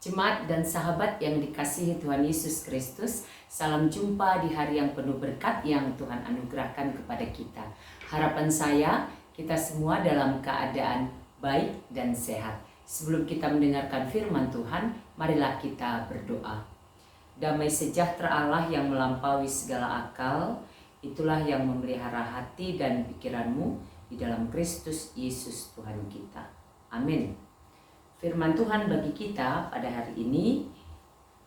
Jemaat dan sahabat yang dikasihi Tuhan Yesus Kristus, salam jumpa di hari yang penuh berkat yang Tuhan anugerahkan kepada kita. Harapan saya, kita semua dalam keadaan baik dan sehat. Sebelum kita mendengarkan firman Tuhan, marilah kita berdoa. Damai sejahtera Allah yang melampaui segala akal, itulah yang memelihara hati dan pikiranmu di dalam Kristus Yesus Tuhan kita. Amin. Firman Tuhan bagi kita pada hari ini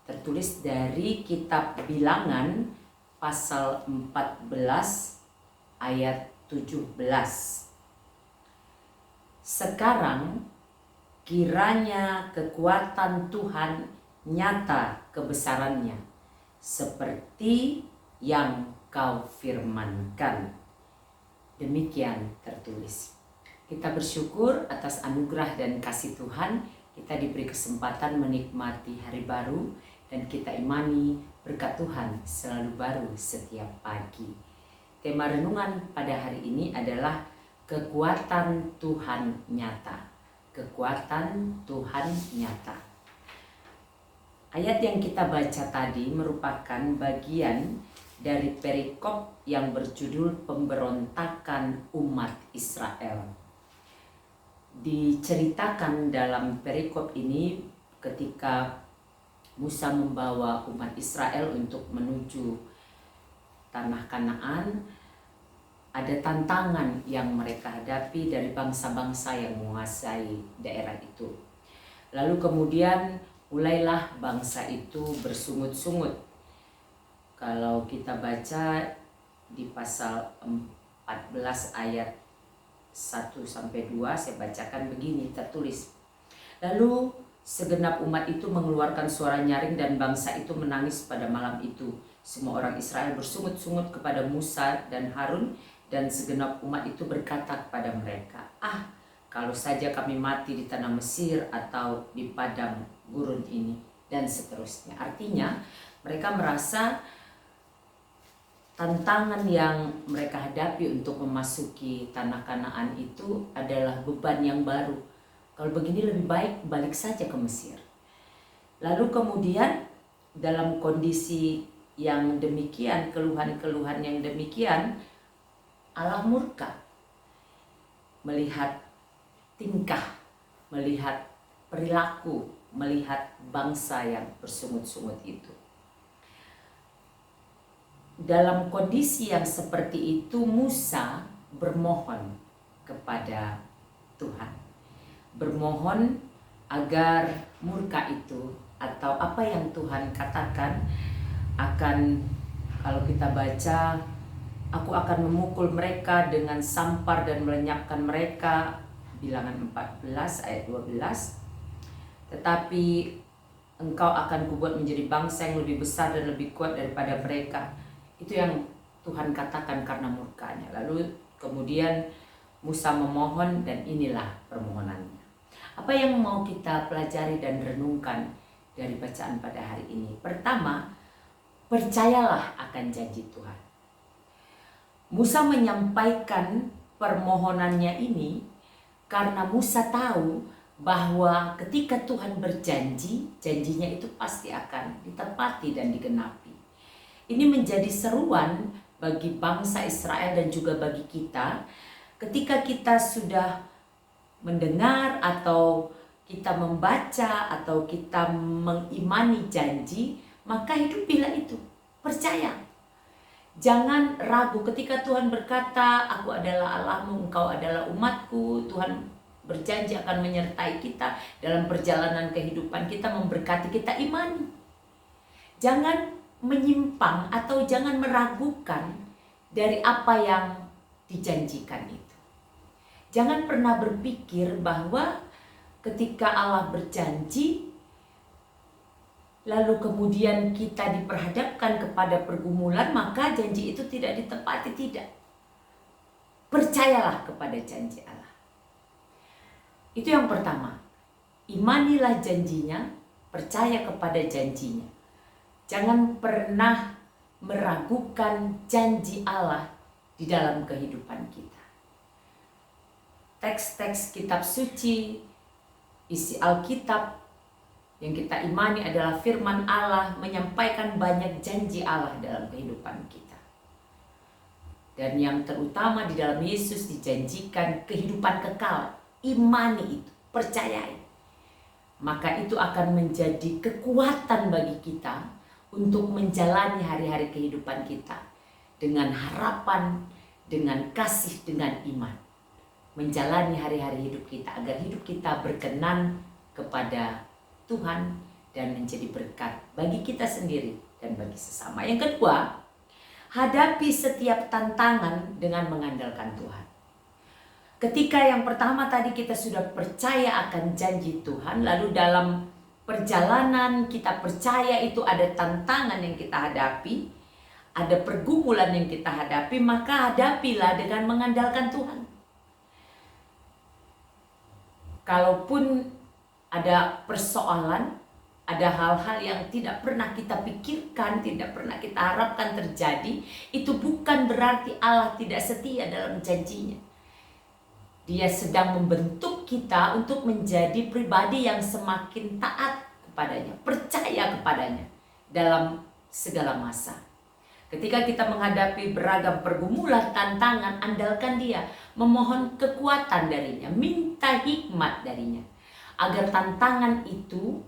tertulis dari kitab Bilangan pasal 14 ayat 17. Sekarang kiranya kekuatan Tuhan nyata kebesarannya seperti yang kau firmankan. Demikian tertulis. Kita bersyukur atas anugerah dan kasih Tuhan, kita diberi kesempatan menikmati hari baru dan kita imani berkat Tuhan selalu baru setiap pagi. Tema renungan pada hari ini adalah kekuatan Tuhan nyata. Kekuatan Tuhan nyata. Ayat yang kita baca tadi merupakan bagian dari perikop yang berjudul pemberontakan umat Israel. Diceritakan dalam perikop ini ketika Musa membawa umat Israel untuk menuju tanah Kanaan, ada tantangan yang mereka hadapi dari bangsa-bangsa yang menguasai daerah itu. Lalu kemudian mulailah bangsa itu bersungut-sungut. Kalau kita baca di pasal 14 ayat 1-2 saya bacakan begini tertulis. Lalu segenap umat itu mengeluarkan suara nyaring dan bangsa itu menangis pada malam itu. Semua orang Israel bersungut-sungut kepada Musa dan Harun dan segenap umat itu berkata kepada mereka, kalau saja kami mati di tanah Mesir atau di padang gurun ini, dan seterusnya. Artinya mereka merasa tantangan yang mereka hadapi untuk memasuki tanah Kanaan itu adalah beban yang baru. Kalau begini lebih baik balik saja ke Mesir. Lalu kemudian dalam kondisi yang demikian, keluhan-keluhan yang demikian, Allah murka melihat tingkah, melihat perilaku, melihat bangsa yang bersungut-sungut itu. Dalam kondisi yang seperti itu, Musa bermohon kepada Tuhan. Bermohon agar murka itu atau apa yang Tuhan katakan akan, kalau kita baca, aku akan memukul mereka dengan sampar dan melenyapkan mereka, Bilangan 14 ayat 12. Tetapi engkau akan kubuat menjadi bangsa yang lebih besar dan lebih kuat daripada mereka. Itu yang Tuhan katakan karena murkanya. Lalu kemudian Musa memohon dan inilah permohonannya. Apa yang mau kita pelajari dan renungkan dari bacaan pada hari ini? Pertama, percayalah akan janji Tuhan. Musa menyampaikan permohonannya ini karena Musa tahu bahwa ketika Tuhan berjanji, janjinya itu pasti akan ditepati dan digenapi. Ini menjadi seruan bagi bangsa Israel dan juga bagi kita. Ketika kita sudah mendengar atau kita membaca atau kita mengimani janji, maka hidupilah itu, percaya. Jangan ragu ketika Tuhan berkata, aku adalah Allahmu, engkau adalah umatku. Tuhan berjanji akan menyertai kita dalam perjalanan kehidupan kita, memberkati kita, imani. Jangan menyimpang atau jangan meragukan dari apa yang dijanjikan itu. Jangan pernah berpikir bahwa ketika Allah berjanji lalu kemudian kita diperhadapkan kepada pergumulan maka janji itu tidak ditepati. Tidak. Percayalah kepada janji Allah. Itu yang pertama. Imanilah janjinya, percaya kepada janjinya. Jangan pernah meragukan janji Allah di dalam kehidupan kita. Teks-teks kitab suci, isi Alkitab Yang kita imani adalah firman Allah menyampaikan banyak janji Allah dalam kehidupan kita. Dan yang terutama di dalam Yesus dijanjikan kehidupan kekal. Imani itu, percayai. Maka itu akan menjadi kekuatan bagi kita untuk menjalani hari-hari kehidupan kita dengan harapan, dengan kasih, dengan iman. Menjalani hari-hari hidup kita agar hidup kita berkenan kepada Tuhan dan menjadi berkat bagi kita sendiri dan bagi sesama. Yang kedua, hadapi setiap tantangan dengan mengandalkan Tuhan. Ketika yang pertama tadi kita sudah percaya akan janji Tuhan, lalu dalam perjalanan kita percaya itu ada tantangan yang kita hadapi, ada pergumulan yang kita hadapi, maka hadapilah dengan mengandalkan Tuhan. Kalaupun ada persoalan, ada hal-hal yang tidak pernah kita pikirkan, tidak pernah kita harapkan terjadi, itu bukan berarti Allah tidak setia dalam janjinya. Dia sedang membentuk kita untuk menjadi pribadi yang semakin taat kepadanya, percaya kepadanya dalam segala masa. Ketika kita menghadapi beragam pergumulan, tantangan, andalkan Dia, memohon kekuatan darinya, minta hikmat darinya, agar tantangan itu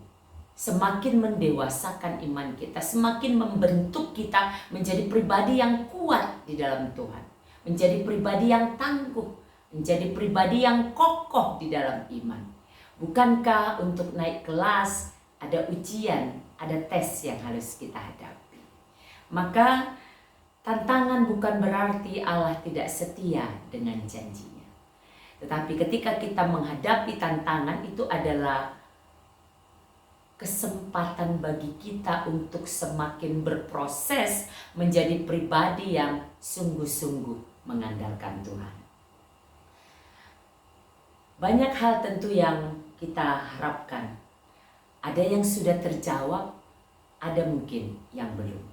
semakin mendewasakan iman kita, semakin membentuk kita menjadi pribadi yang kuat di dalam Tuhan, menjadi pribadi yang tangguh, menjadi pribadi yang kokoh di dalam iman. Bukankah untuk naik kelas ada ujian, ada tes yang harus kita hadapi? Maka tantangan bukan berarti Allah tidak setia dengan janjinya. Tetapi ketika kita menghadapi tantangan, itu adalah kesempatan bagi kita untuk semakin berproses menjadi pribadi yang sungguh-sungguh mengandalkan Tuhan. Banyak hal tentu yang kita harapkan. Ada yang sudah terjawab, ada mungkin yang belum.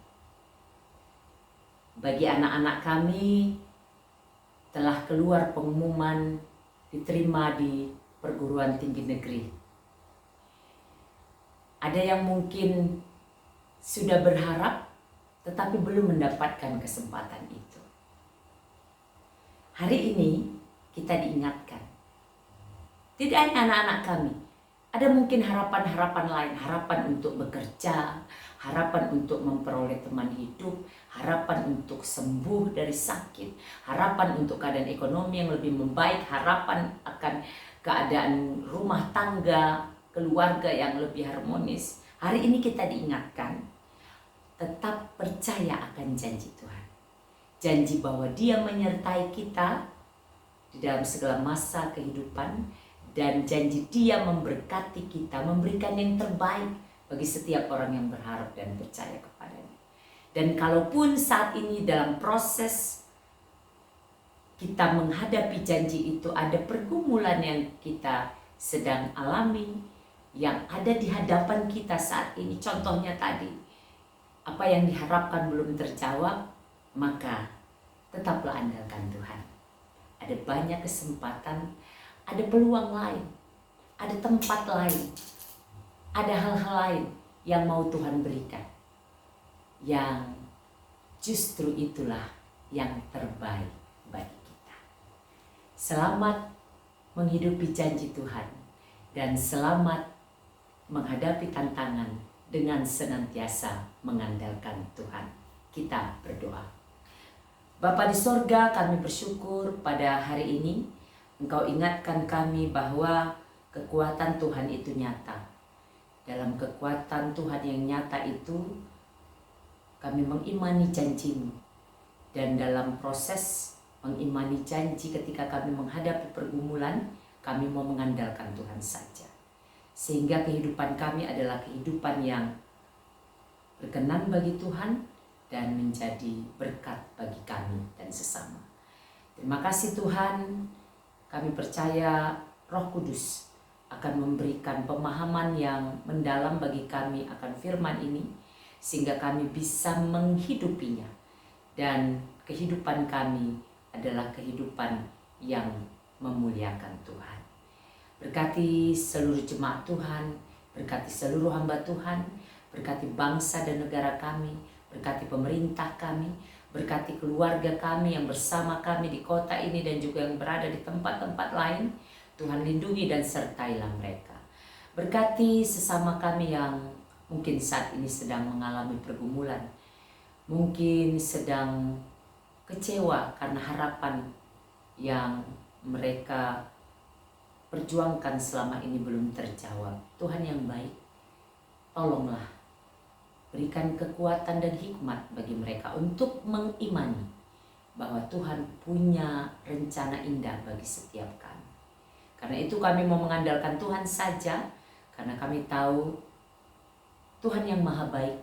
Bagi anak-anak kami telah keluar pengumuman diterima di perguruan tinggi negeri. Ada yang mungkin sudah berharap tetapi belum mendapatkan kesempatan itu. Hari ini kita diingatkan. Tidak hanya anak-anak kami, ada mungkin harapan-harapan lain, harapan untuk bekerja, harapan untuk memperoleh teman hidup, harapan untuk sembuh dari sakit, harapan untuk keadaan ekonomi yang lebih membaik, harapan akan keadaan rumah tangga, keluarga yang lebih harmonis. Hari ini kita diingatkan, tetap percaya akan janji Tuhan. Janji bahwa Dia menyertai kita di dalam segala masa kehidupan, dan janji Dia memberkati kita, memberikan yang terbaik bagi setiap orang yang berharap dan percaya kepadanya. Dan kalaupun saat ini dalam proses kita menghadapi janji itu ada pergumulan yang kita sedang alami, yang ada di hadapan kita saat ini, contohnya tadi, apa yang diharapkan belum terjawab, maka tetaplah andalkan Tuhan. Ada banyak kesempatan, ada peluang lain, ada tempat lain, ada hal-hal lain yang mau Tuhan berikan, yang justru itulah yang terbaik bagi kita. Selamat menghidupi janji Tuhan, dan selamat menghadapi tantangan dengan senantiasa mengandalkan Tuhan. Kita berdoa. Bapa di sorga, kami bersyukur pada hari ini Engkau ingatkan kami bahwa kekuatan Tuhan itu nyata. Dalam kekuatan Tuhan yang nyata itu, kami mengimani janji-Mu. Dan dalam proses mengimani janji ketika kami menghadapi pergumulan, kami mau mengandalkan Tuhan saja. Sehingga kehidupan kami adalah kehidupan yang berkenan bagi Tuhan dan menjadi berkat bagi kami dan sesama. Terima kasih Tuhan. Kami percaya Roh Kudus akan memberikan pemahaman yang mendalam bagi kami akan firman ini, sehingga kami bisa menghidupinya. Dan kehidupan kami adalah kehidupan yang memuliakan Tuhan. Berkati seluruh jemaat Tuhan, Berkati seluruh hamba Tuhan, berkati bangsa dan negara kami, berkati pemerintah kami, berkati keluarga kami yang bersama kami di kota ini dan juga yang berada di tempat-tempat lain. Tuhan lindungi dan sertailah mereka. Berkati sesama kami yang mungkin saat ini sedang mengalami pergumulan, mungkin sedang kecewa karena harapan yang mereka perjuangkan selama ini belum terjawab. Tuhan yang baik, tolonglah berikan kekuatan dan hikmat bagi mereka untuk mengimani bahwa Tuhan punya rencana indah bagi setiap kami. Karena itu kami mau mengandalkan Tuhan saja, karena kami tahu Tuhan yang maha baik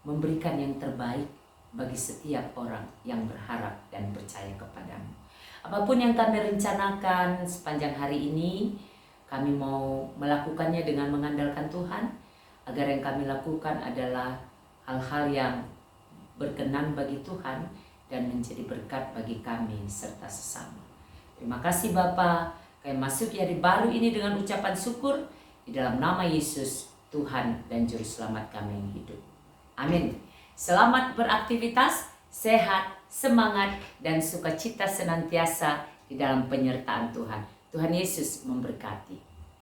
memberikan yang terbaik bagi setiap orang yang berharap dan percaya kepadamu. Apapun yang kami rencanakan sepanjang hari ini, kami mau melakukannya dengan mengandalkan Tuhan, agar yang kami lakukan adalah hal-hal yang berkenan bagi Tuhan dan menjadi berkat bagi kami serta sesama. Terima kasih Bapa, kami masuk hari baru ini dengan ucapan syukur di dalam nama Yesus, Tuhan dan Juru Selamat kami yang hidup. Amin. Selamat beraktivitas, sehat, semangat, dan sukacita senantiasa di dalam penyertaan Tuhan. Tuhan Yesus memberkati.